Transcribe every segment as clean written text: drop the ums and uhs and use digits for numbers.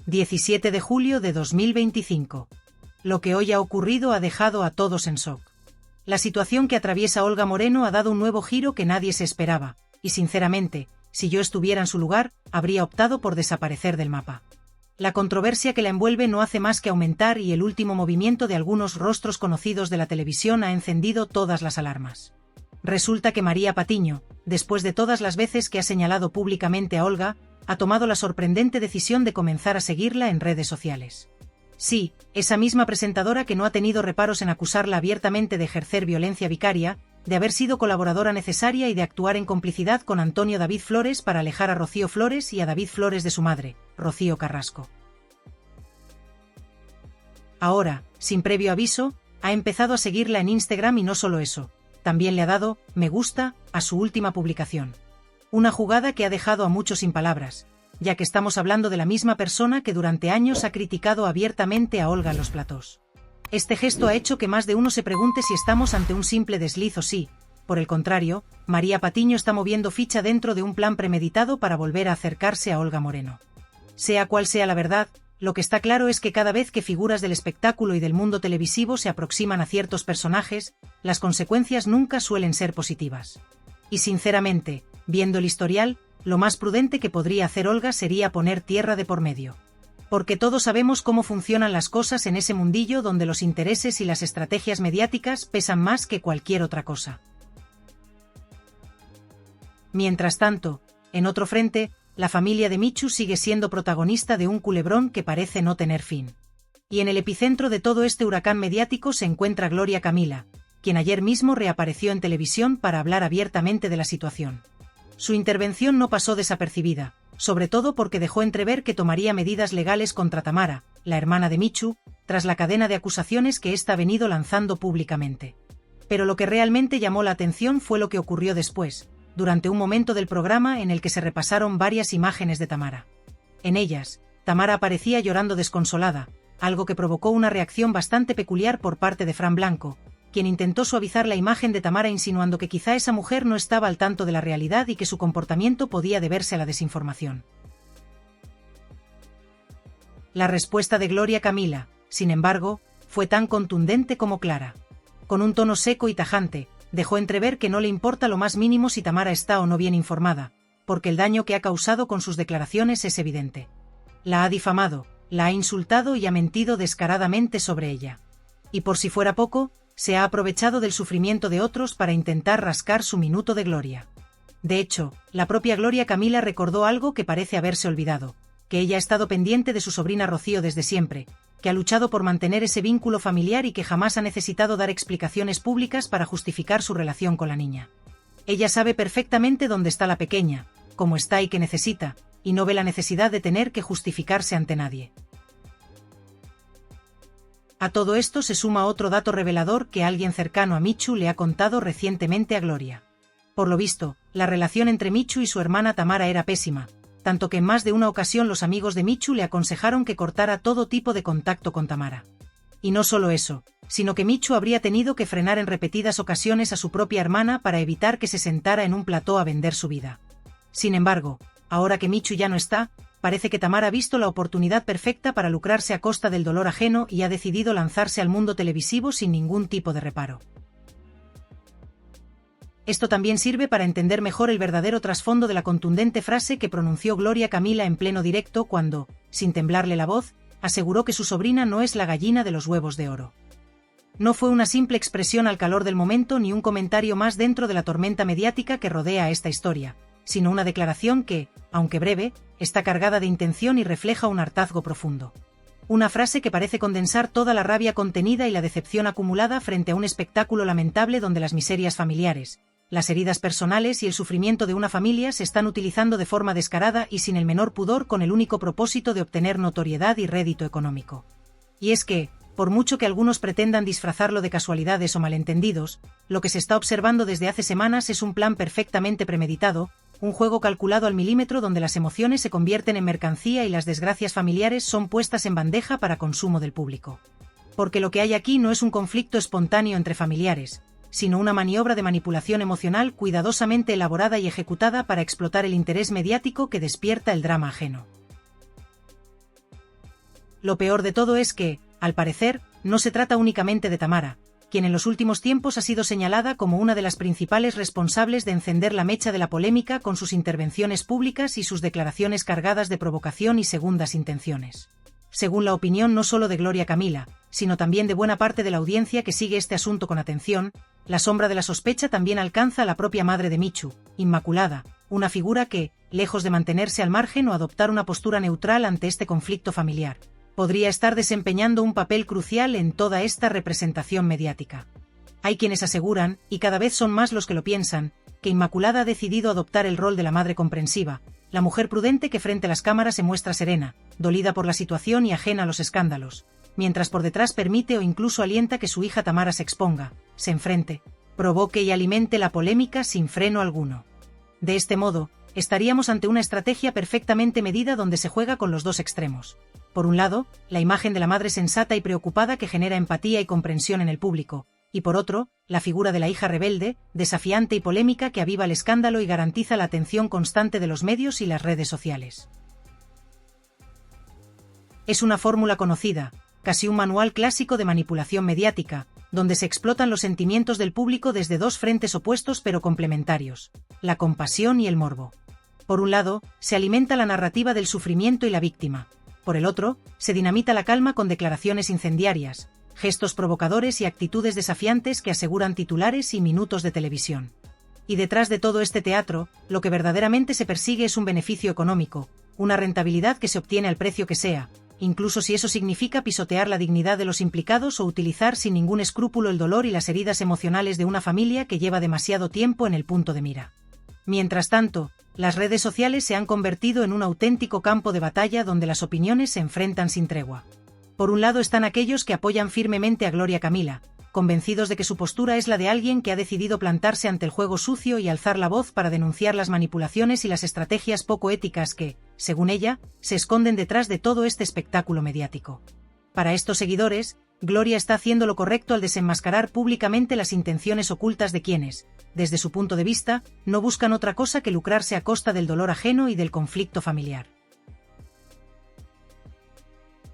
17 de julio de 2025. Lo que hoy ha ocurrido ha dejado a todos en shock. La situación que atraviesa Olga Moreno ha dado un nuevo giro que nadie se esperaba, y sinceramente, si yo estuviera en su lugar, habría optado por desaparecer del mapa. La controversia que la envuelve no hace más que aumentar y el último movimiento de algunos rostros conocidos de la televisión ha encendido todas las alarmas. Resulta que María Patiño, después de todas las veces que ha señalado públicamente a Olga, ha tomado la sorprendente decisión de comenzar a seguirla en redes sociales. Sí, esa misma presentadora que no ha tenido reparos en acusarla abiertamente de ejercer violencia vicaria, de haber sido colaboradora necesaria y de actuar en complicidad con Antonio David Flores para alejar a Rocío Flores y a David Flores de su madre, Rocío Carrasco. Ahora, sin previo aviso, ha empezado a seguirla en Instagram y no solo eso, también le ha dado me gusta a su última publicación. Una jugada que ha dejado a muchos sin palabras, ya que estamos hablando de la misma persona que durante años ha criticado abiertamente a Olga en los platós. Este gesto ha hecho que más de uno se pregunte si estamos ante un simple desliz o si, por el contrario, María Patiño está moviendo ficha dentro de un plan premeditado para volver a acercarse a Olga Moreno. Sea cual sea la verdad, lo que está claro es que cada vez que figuras del espectáculo y del mundo televisivo se aproximan a ciertos personajes, las consecuencias nunca suelen ser positivas. Y sinceramente, viendo el historial, lo más prudente que podría hacer Olga sería poner tierra de por medio. Porque todos sabemos cómo funcionan las cosas en ese mundillo donde los intereses y las estrategias mediáticas pesan más que cualquier otra cosa. Mientras tanto, en otro frente, la familia de Michu sigue siendo protagonista de un culebrón que parece no tener fin. Y en el epicentro de todo este huracán mediático se encuentra Gloria Camila, quien ayer mismo reapareció en televisión para hablar abiertamente de la situación. Su intervención no pasó desapercibida, sobre todo porque dejó entrever que tomaría medidas legales contra Tamara, la hermana de Michu, tras la cadena de acusaciones que ésta ha venido lanzando públicamente. Pero lo que realmente llamó la atención fue lo que ocurrió después, durante un momento del programa en el que se repasaron varias imágenes de Tamara. En ellas, Tamara aparecía llorando desconsolada, algo que provocó una reacción bastante peculiar por parte de Fran Blanco, quien intentó suavizar la imagen de Tamara insinuando que quizá esa mujer no estaba al tanto de la realidad y que su comportamiento podía deberse a la desinformación. La respuesta de Gloria Camila, sin embargo, fue tan contundente como clara. Con un tono seco y tajante, dejó entrever que no le importa lo más mínimo si Tamara está o no bien informada, porque el daño que ha causado con sus declaraciones es evidente. La ha difamado, la ha insultado y ha mentido descaradamente sobre ella. Y por si fuera poco, se ha aprovechado del sufrimiento de otros para intentar rascar su minuto de gloria. De hecho, la propia Gloria Camila recordó algo que parece haberse olvidado, que ella ha estado pendiente de su sobrina Rocío desde siempre, que ha luchado por mantener ese vínculo familiar y que jamás ha necesitado dar explicaciones públicas para justificar su relación con la niña. Ella sabe perfectamente dónde está la pequeña, cómo está y qué necesita, y no ve la necesidad de tener que justificarse ante nadie. A todo esto se suma otro dato revelador que alguien cercano a Michu le ha contado recientemente a Gloria. Por lo visto, la relación entre Michu y su hermana Tamara era pésima, tanto que en más de una ocasión los amigos de Michu le aconsejaron que cortara todo tipo de contacto con Tamara. Y no solo eso, sino que Michu habría tenido que frenar en repetidas ocasiones a su propia hermana para evitar que se sentara en un plató a vender su vida. Sin embargo, ahora que Michu ya no está, parece que Tamara ha visto la oportunidad perfecta para lucrarse a costa del dolor ajeno y ha decidido lanzarse al mundo televisivo sin ningún tipo de reparo. Esto también sirve para entender mejor el verdadero trasfondo de la contundente frase que pronunció Gloria Camila en pleno directo cuando, sin temblarle la voz, aseguró que su sobrina no es la gallina de los huevos de oro. No fue una simple expresión al calor del momento ni un comentario más dentro de la tormenta mediática que rodea a esta historia, sino una declaración que, aunque breve, está cargada de intención y refleja un hartazgo profundo. Una frase que parece condensar toda la rabia contenida y la decepción acumulada frente a un espectáculo lamentable donde las miserias familiares, las heridas personales y el sufrimiento de una familia se están utilizando de forma descarada y sin el menor pudor con el único propósito de obtener notoriedad y rédito económico. Y es que, por mucho que algunos pretendan disfrazarlo de casualidades o malentendidos, lo que se está observando desde hace semanas es un plan perfectamente premeditado, un juego calculado al milímetro donde las emociones se convierten en mercancía y las desgracias familiares son puestas en bandeja para consumo del público. Porque lo que hay aquí no es un conflicto espontáneo entre familiares, sino una maniobra de manipulación emocional cuidadosamente elaborada y ejecutada para explotar el interés mediático que despierta el drama ajeno. Lo peor de todo es que, al parecer, no se trata únicamente de Tamara, quien en los últimos tiempos ha sido señalada como una de las principales responsables de encender la mecha de la polémica con sus intervenciones públicas y sus declaraciones cargadas de provocación y segundas intenciones. Según la opinión no solo de Gloria Camila, sino también de buena parte de la audiencia que sigue este asunto con atención, la sombra de la sospecha también alcanza a la propia madre de Michu, Inmaculada, una figura que, lejos de mantenerse al margen o adoptar una postura neutral ante este conflicto familiar, podría estar desempeñando un papel crucial en toda esta representación mediática. Hay quienes aseguran, y cada vez son más los que lo piensan, que Inmaculada ha decidido adoptar el rol de la madre comprensiva, la mujer prudente que frente a las cámaras se muestra serena, dolida por la situación y ajena a los escándalos, mientras por detrás permite o incluso alienta que su hija Tamara se exponga, se enfrente, provoque y alimente la polémica sin freno alguno. De este modo, estaríamos ante una estrategia perfectamente medida donde se juega con los dos extremos. Por un lado, la imagen de la madre sensata y preocupada que genera empatía y comprensión en el público, y por otro, la figura de la hija rebelde, desafiante y polémica que aviva el escándalo y garantiza la atención constante de los medios y las redes sociales. Es una fórmula conocida, casi un manual clásico de manipulación mediática, donde se explotan los sentimientos del público desde dos frentes opuestos pero complementarios, la compasión y el morbo. Por un lado, se alimenta la narrativa del sufrimiento y la víctima. Por el otro, se dinamita la calma con declaraciones incendiarias, gestos provocadores y actitudes desafiantes que aseguran titulares y minutos de televisión. Y detrás de todo este teatro, lo que verdaderamente se persigue es un beneficio económico, una rentabilidad que se obtiene al precio que sea, incluso si eso significa pisotear la dignidad de los implicados o utilizar sin ningún escrúpulo el dolor y las heridas emocionales de una familia que lleva demasiado tiempo en el punto de mira. Mientras tanto, las redes sociales se han convertido en un auténtico campo de batalla donde las opiniones se enfrentan sin tregua. Por un lado están aquellos que apoyan firmemente a Gloria Camila, convencidos de que su postura es la de alguien que ha decidido plantarse ante el juego sucio y alzar la voz para denunciar las manipulaciones y las estrategias poco éticas que, según ella, se esconden detrás de todo este espectáculo mediático. Para estos seguidores, Gloria está haciendo lo correcto al desenmascarar públicamente las intenciones ocultas de quienes, desde su punto de vista, no buscan otra cosa que lucrarse a costa del dolor ajeno y del conflicto familiar.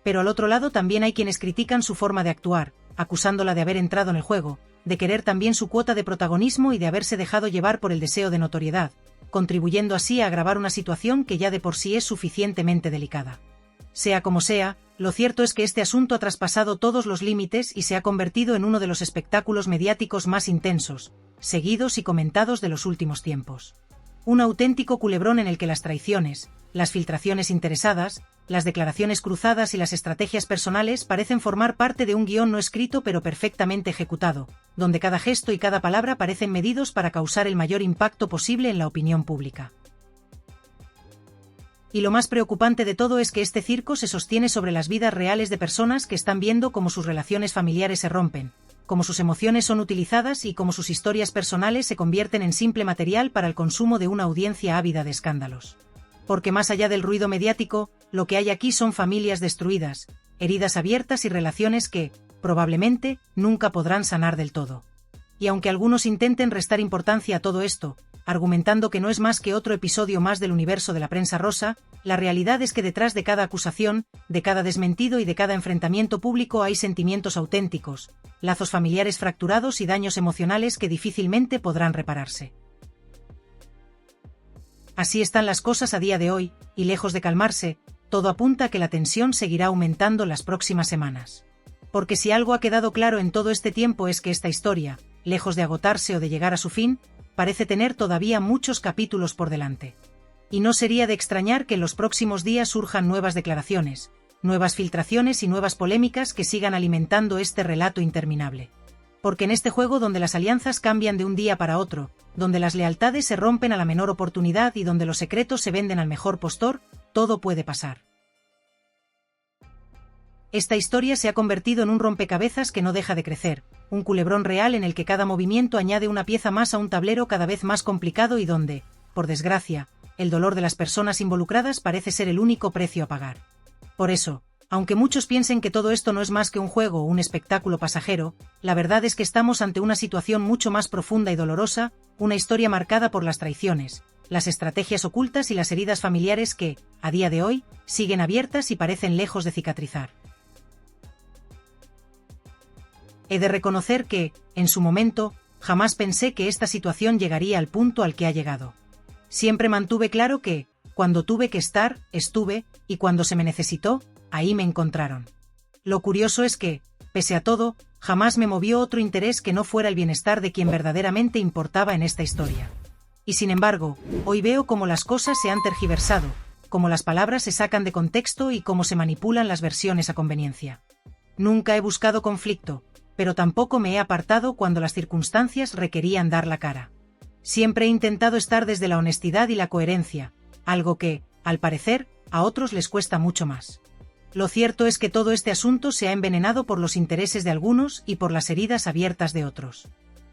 Pero al otro lado también hay quienes critican su forma de actuar, acusándola de haber entrado en el juego, de querer también su cuota de protagonismo y de haberse dejado llevar por el deseo de notoriedad, contribuyendo así a agravar una situación que ya de por sí es suficientemente delicada. Sea como sea, lo cierto es que este asunto ha traspasado todos los límites y se ha convertido en uno de los espectáculos mediáticos más intensos, seguidos y comentados de los últimos tiempos. Un auténtico culebrón en el que las traiciones, las filtraciones interesadas, las declaraciones cruzadas y las estrategias personales parecen formar parte de un guión no escrito pero perfectamente ejecutado, donde cada gesto y cada palabra parecen medidos para causar el mayor impacto posible en la opinión pública. Y lo más preocupante de todo es que este circo se sostiene sobre las vidas reales de personas que están viendo cómo sus relaciones familiares se rompen, cómo sus emociones son utilizadas y cómo sus historias personales se convierten en simple material para el consumo de una audiencia ávida de escándalos. Porque más allá del ruido mediático, lo que hay aquí son familias destruidas, heridas abiertas y relaciones que, probablemente, nunca podrán sanar del todo. Y aunque algunos intenten restar importancia a todo esto, argumentando que no es más que otro episodio más del universo de la prensa rosa, la realidad es que detrás de cada acusación, de cada desmentido y de cada enfrentamiento público hay sentimientos auténticos, lazos familiares fracturados y daños emocionales que difícilmente podrán repararse. Así están las cosas a día de hoy, y lejos de calmarse, todo apunta a que la tensión seguirá aumentando las próximas semanas. Porque si algo ha quedado claro en todo este tiempo es que esta historia, lejos de agotarse o de llegar a su fin, parece tener todavía muchos capítulos por delante. Y no sería de extrañar que en los próximos días surjan nuevas declaraciones, nuevas filtraciones y nuevas polémicas que sigan alimentando este relato interminable. Porque en este juego donde las alianzas cambian de un día para otro, donde las lealtades se rompen a la menor oportunidad y donde los secretos se venden al mejor postor, todo puede pasar. Esta historia se ha convertido en un rompecabezas que no deja de crecer, un culebrón real en el que cada movimiento añade una pieza más a un tablero cada vez más complicado y donde, por desgracia, el dolor de las personas involucradas parece ser el único precio a pagar. Por eso, aunque muchos piensen que todo esto no es más que un juego o un espectáculo pasajero, la verdad es que estamos ante una situación mucho más profunda y dolorosa, una historia marcada por las traiciones, las estrategias ocultas y las heridas familiares que, a día de hoy, siguen abiertas y parecen lejos de cicatrizar. He de reconocer que, en su momento, jamás pensé que esta situación llegaría al punto al que ha llegado. Siempre mantuve claro que, cuando tuve que estar, estuve, y cuando se me necesitó, ahí me encontraron. Lo curioso es que, pese a todo, jamás me movió otro interés que no fuera el bienestar de quien verdaderamente importaba en esta historia. Y sin embargo, hoy veo cómo las cosas se han tergiversado, cómo las palabras se sacan de contexto y cómo se manipulan las versiones a conveniencia. Nunca he buscado conflicto, pero tampoco me he apartado cuando las circunstancias requerían dar la cara. Siempre he intentado estar desde la honestidad y la coherencia, algo que, al parecer, a otros les cuesta mucho más. Lo cierto es que todo este asunto se ha envenenado por los intereses de algunos y por las heridas abiertas de otros.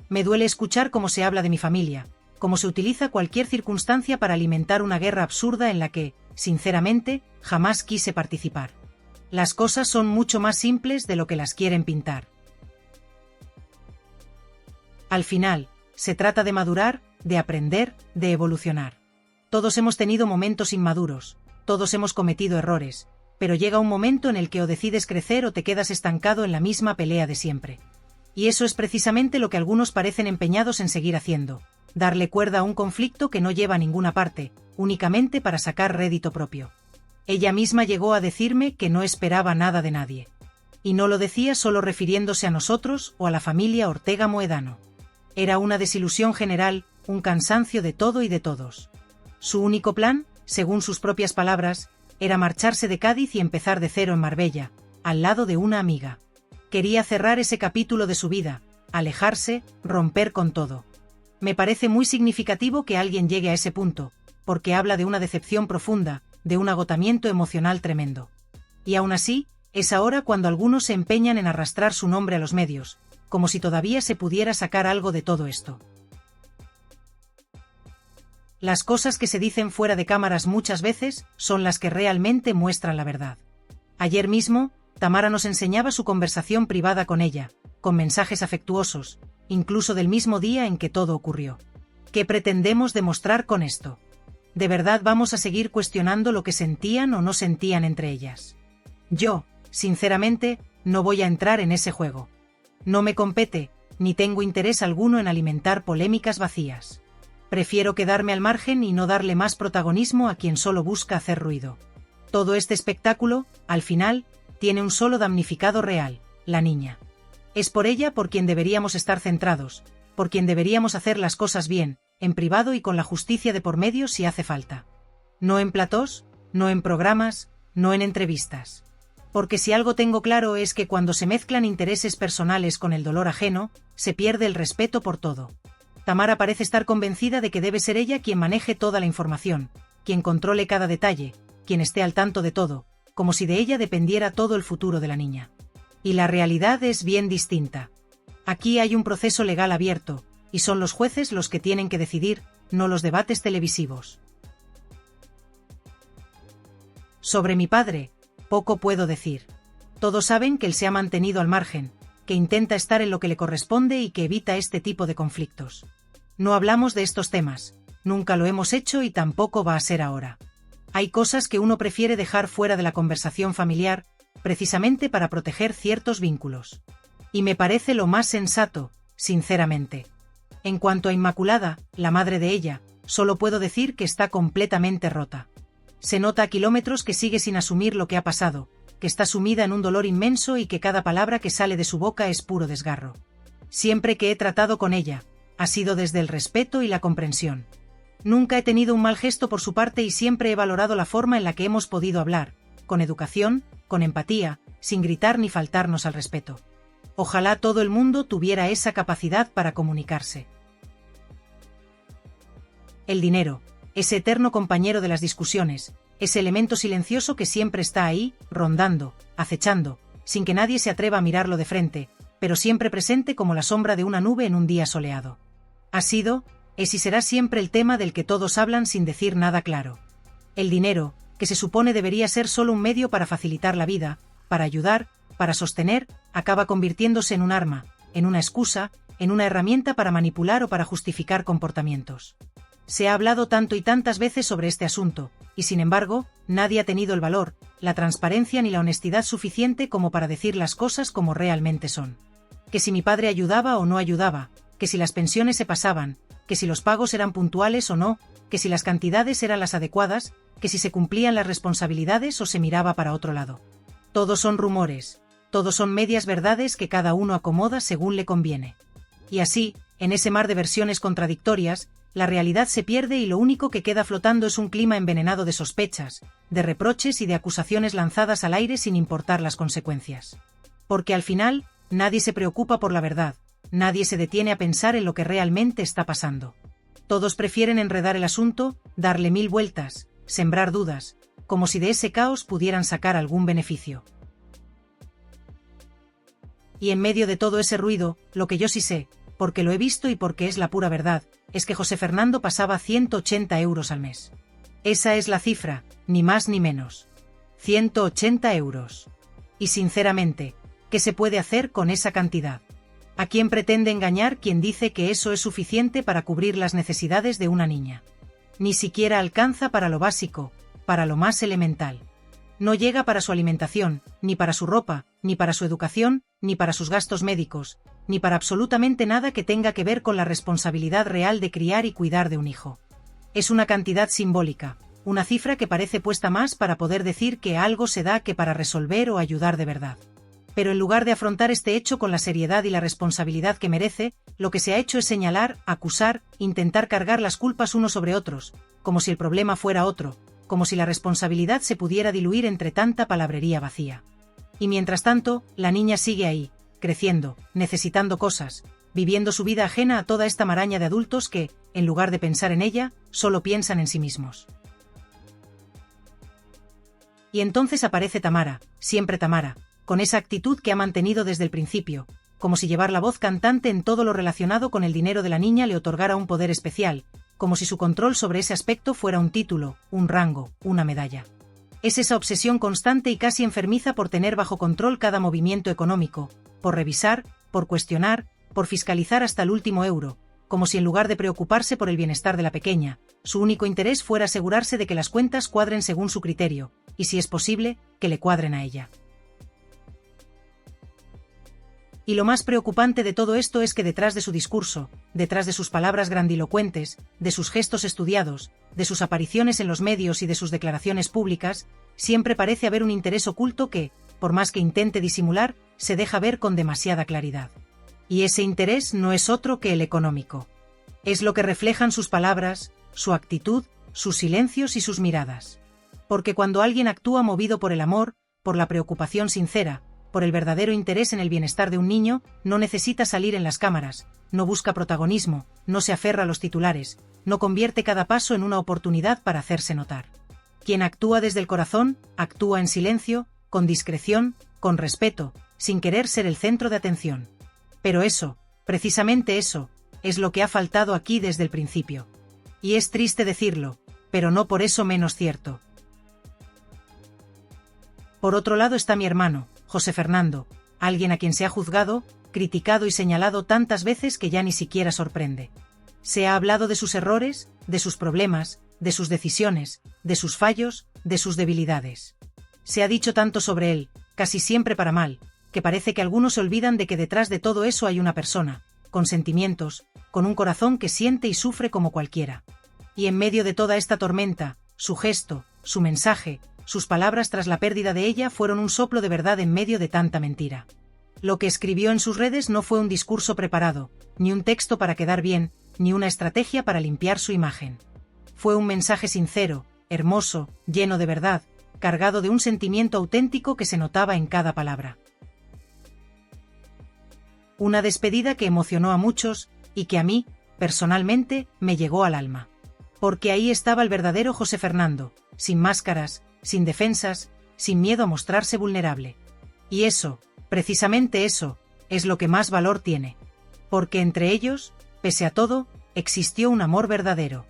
Me duele escuchar cómo se habla de mi familia, cómo se utiliza cualquier circunstancia para alimentar una guerra absurda en la que, sinceramente, jamás quise participar. Las cosas son mucho más simples de lo que las quieren pintar. Al final, se trata de madurar, de aprender, de evolucionar. Todos hemos tenido momentos inmaduros, todos hemos cometido errores, pero llega un momento en el que o decides crecer o te quedas estancado en la misma pelea de siempre. Y eso es precisamente lo que algunos parecen empeñados en seguir haciendo, darle cuerda a un conflicto que no lleva a ninguna parte, únicamente para sacar rédito propio. Ella misma llegó a decirme que no esperaba nada de nadie. Y no lo decía solo refiriéndose a nosotros o a la familia Ortega Moedano. Era una desilusión general, un cansancio de todo y de todos. Su único plan, según sus propias palabras, era marcharse de Cádiz y empezar de cero en Marbella, al lado de una amiga. Quería cerrar ese capítulo de su vida, alejarse, romper con todo. Me parece muy significativo que alguien llegue a ese punto, porque habla de una decepción profunda, de un agotamiento emocional tremendo. Y aún así, es ahora cuando algunos se empeñan en arrastrar su nombre a los medios, como si todavía se pudiera sacar algo de todo esto. Las cosas que se dicen fuera de cámaras muchas veces son las que realmente muestran la verdad. Ayer mismo, Tamara nos enseñaba su conversación privada con ella, con mensajes afectuosos, incluso del mismo día en que todo ocurrió. ¿Qué pretendemos demostrar con esto? ¿De verdad vamos a seguir cuestionando lo que sentían o no sentían entre ellas? Yo, sinceramente, no voy a entrar en ese juego. No me compete, ni tengo interés alguno en alimentar polémicas vacías. Prefiero quedarme al margen y no darle más protagonismo a quien solo busca hacer ruido. Todo este espectáculo, al final, tiene un solo damnificado real, la niña. Es por ella por quien deberíamos estar centrados, por quien deberíamos hacer las cosas bien, en privado y con la justicia de por medio si hace falta. No en platós, no en programas, no en entrevistas. Porque si algo tengo claro es que cuando se mezclan intereses personales con el dolor ajeno, se pierde el respeto por todo. Tamara parece estar convencida de que debe ser ella quien maneje toda la información, quien controle cada detalle, quien esté al tanto de todo, como si de ella dependiera todo el futuro de la niña. Y la realidad es bien distinta. Aquí hay un proceso legal abierto, y son los jueces los que tienen que decidir, no los debates televisivos. Sobre mi padre, poco puedo decir. Todos saben que él se ha mantenido al margen, que intenta estar en lo que le corresponde y que evita este tipo de conflictos. No hablamos de estos temas, nunca lo hemos hecho y tampoco va a ser ahora. Hay cosas que uno prefiere dejar fuera de la conversación familiar, precisamente para proteger ciertos vínculos. Y me parece lo más sensato, sinceramente. En cuanto a Inmaculada, la madre de ella, solo puedo decir que está completamente rota. Se nota a kilómetros que sigue sin asumir lo que ha pasado, que está sumida en un dolor inmenso y que cada palabra que sale de su boca es puro desgarro. Siempre que he tratado con ella, ha sido desde el respeto y la comprensión. Nunca he tenido un mal gesto por su parte y siempre he valorado la forma en la que hemos podido hablar, con educación, con empatía, sin gritar ni faltarnos al respeto. Ojalá todo el mundo tuviera esa capacidad para comunicarse. El dinero, ese eterno compañero de las discusiones, ese elemento silencioso que siempre está ahí, rondando, acechando, sin que nadie se atreva a mirarlo de frente, pero siempre presente como la sombra de una nube en un día soleado. Ha sido, es y será siempre el tema del que todos hablan sin decir nada claro. El dinero, que se supone debería ser solo un medio para facilitar la vida, para ayudar, para sostener, acaba convirtiéndose en un arma, en una excusa, en una herramienta para manipular o para justificar comportamientos. Se ha hablado tanto y tantas veces sobre este asunto, y sin embargo, nadie ha tenido el valor, la transparencia ni la honestidad suficiente como para decir las cosas como realmente son. que si mi padre ayudaba o no ayudaba, que si las pensiones se pasaban, que si los pagos eran puntuales o no, que si las cantidades eran las adecuadas, que si se cumplían las responsabilidades o se miraba para otro lado. Todos son rumores, todos son medias verdades que cada uno acomoda según le conviene. Y así, en ese mar de versiones contradictorias, la realidad se pierde y lo único que queda flotando es un clima envenenado de sospechas, de reproches y de acusaciones lanzadas al aire sin importar las consecuencias. Porque al final, nadie se preocupa por la verdad, nadie se detiene a pensar en lo que realmente está pasando. Todos prefieren enredar el asunto, darle 1000 vueltas, sembrar dudas, como si de ese caos pudieran sacar algún beneficio. Y en medio de todo ese ruido, lo que yo sí sé, porque lo he visto y porque es la pura verdad, es que José Fernando pasaba 180 euros al mes. Esa es la cifra, ni más ni menos. 180 euros. Y sinceramente, ¿qué se puede hacer con esa cantidad? ¿A quién pretende engañar quien dice que eso es suficiente para cubrir las necesidades de una niña? Ni siquiera alcanza para lo básico, para lo más elemental. No llega para su alimentación, ni para su ropa, ni para su educación, ni para sus gastos médicos, ni para absolutamente nada que tenga que ver con la responsabilidad real de criar y cuidar de un hijo. Es una cantidad simbólica, una cifra que parece puesta más para poder decir que algo se da que para resolver o ayudar de verdad. Pero en lugar de afrontar este hecho con la seriedad y la responsabilidad que merece, lo que se ha hecho es señalar, acusar, intentar cargar las culpas unos sobre otros, como si el problema fuera otro, como si la responsabilidad se pudiera diluir entre tanta palabrería vacía. Y mientras tanto, la niña sigue ahí, creciendo, necesitando cosas, viviendo su vida ajena a toda esta maraña de adultos que, en lugar de pensar en ella, solo piensan en sí mismos. Y entonces aparece Tamara, siempre Tamara, con esa actitud que ha mantenido desde el principio, como si llevar la voz cantante en todo lo relacionado con el dinero de la niña le otorgara un poder especial, como si su control sobre ese aspecto fuera un título, un rango, una medalla. Es esa obsesión constante y casi enfermiza por tener bajo control cada movimiento económico, por revisar, por cuestionar, por fiscalizar hasta el último euro, como si en lugar de preocuparse por el bienestar de la pequeña, su único interés fuera asegurarse de que las cuentas cuadren según su criterio, y si es posible, que le cuadren a ella. Y lo más preocupante de todo esto es que detrás de su discurso, detrás de sus palabras grandilocuentes, de sus gestos estudiados, de sus apariciones en los medios y de sus declaraciones públicas, siempre parece haber un interés oculto que, por más que intente disimular, se deja ver con demasiada claridad. Y ese interés no es otro que el económico. Es lo que reflejan sus palabras, su actitud, sus silencios y sus miradas. Porque cuando alguien actúa movido por el amor, por la preocupación sincera, por el verdadero interés en el bienestar de un niño, no necesita salir en las cámaras, no busca protagonismo, no se aferra a los titulares, no convierte cada paso en una oportunidad para hacerse notar. Quien actúa desde el corazón, actúa en silencio, con discreción, con respeto, sin querer ser el centro de atención. Pero eso, precisamente eso, es lo que ha faltado aquí desde el principio. Y es triste decirlo, pero no por eso menos cierto. Por otro lado está mi hermano, José Fernando, alguien a quien se ha juzgado, criticado y señalado tantas veces que ya ni siquiera sorprende. Se ha hablado de sus errores, de sus problemas, de sus decisiones, de sus fallos, de sus debilidades. Se ha dicho tanto sobre él, casi siempre para mal, que parece que algunos se olvidan de que detrás de todo eso hay una persona, con sentimientos, con un corazón que siente y sufre como cualquiera. Y en medio de toda esta tormenta, su gesto, su mensaje, sus palabras tras la pérdida de ella fueron un soplo de verdad en medio de tanta mentira. Lo que escribió en sus redes no fue un discurso preparado, ni un texto para quedar bien, ni una estrategia para limpiar su imagen. Fue un mensaje sincero, hermoso, lleno de verdad, cargado de un sentimiento auténtico que se notaba en cada palabra. Una despedida que emocionó a muchos, y que a mí, personalmente, me llegó al alma. Porque ahí estaba el verdadero José Fernando, sin máscaras, sin defensas, sin miedo a mostrarse vulnerable. Y eso, precisamente eso, es lo que más valor tiene. Porque entre ellos, pese a todo, existió un amor verdadero.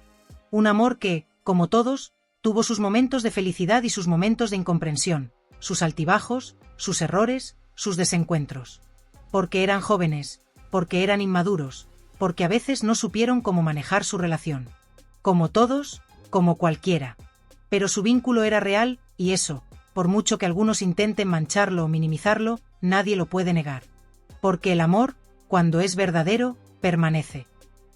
Un amor que, como todos, tuvo sus momentos de felicidad y sus momentos de incomprensión, sus altibajos, sus errores, sus desencuentros. Porque eran jóvenes, porque eran inmaduros, porque a veces no supieron cómo manejar su relación. Como todos, como cualquiera. Pero su vínculo era real, y eso, por mucho que algunos intenten mancharlo o minimizarlo, nadie lo puede negar. Porque el amor, cuando es verdadero, permanece.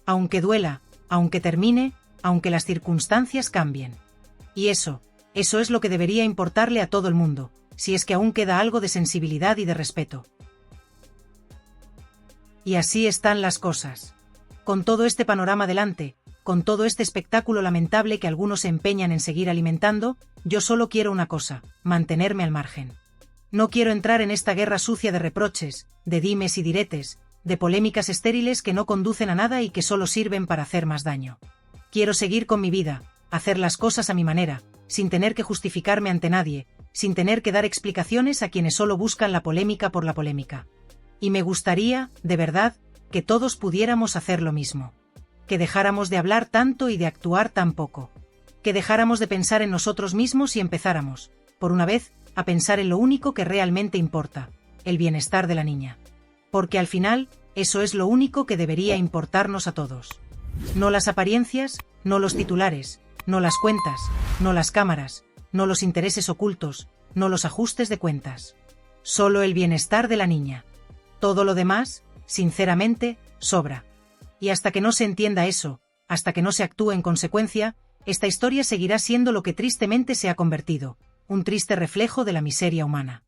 Aunque duela, aunque termine, aunque las circunstancias cambien. Y eso es lo que debería importarle a todo el mundo, si es que aún queda algo de sensibilidad y de respeto. Y así están las cosas. Con todo este panorama delante, con todo este espectáculo lamentable que algunos se empeñan en seguir alimentando, yo solo quiero una cosa: mantenerme al margen. No quiero entrar en esta guerra sucia de reproches, de dimes y diretes, de polémicas estériles que no conducen a nada y que solo sirven para hacer más daño. Quiero seguir con mi vida, hacer las cosas a mi manera, sin tener que justificarme ante nadie, sin tener que dar explicaciones a quienes solo buscan la polémica por la polémica. Y me gustaría, de verdad, que todos pudiéramos hacer lo mismo. Que dejáramos de hablar tanto y de actuar tan poco. Que dejáramos de pensar en nosotros mismos y empezáramos, por una vez, a pensar en lo único que realmente importa: el bienestar de la niña. Porque al final, eso es lo único que debería importarnos a todos. No las apariencias, no los titulares, no las cuentas, no las cámaras, no los intereses ocultos, no los ajustes de cuentas. Solo el bienestar de la niña. Todo lo demás, sinceramente, sobra. Y hasta que no se entienda eso, hasta que no se actúe en consecuencia, esta historia seguirá siendo lo que tristemente se ha convertido: un triste reflejo de la miseria humana.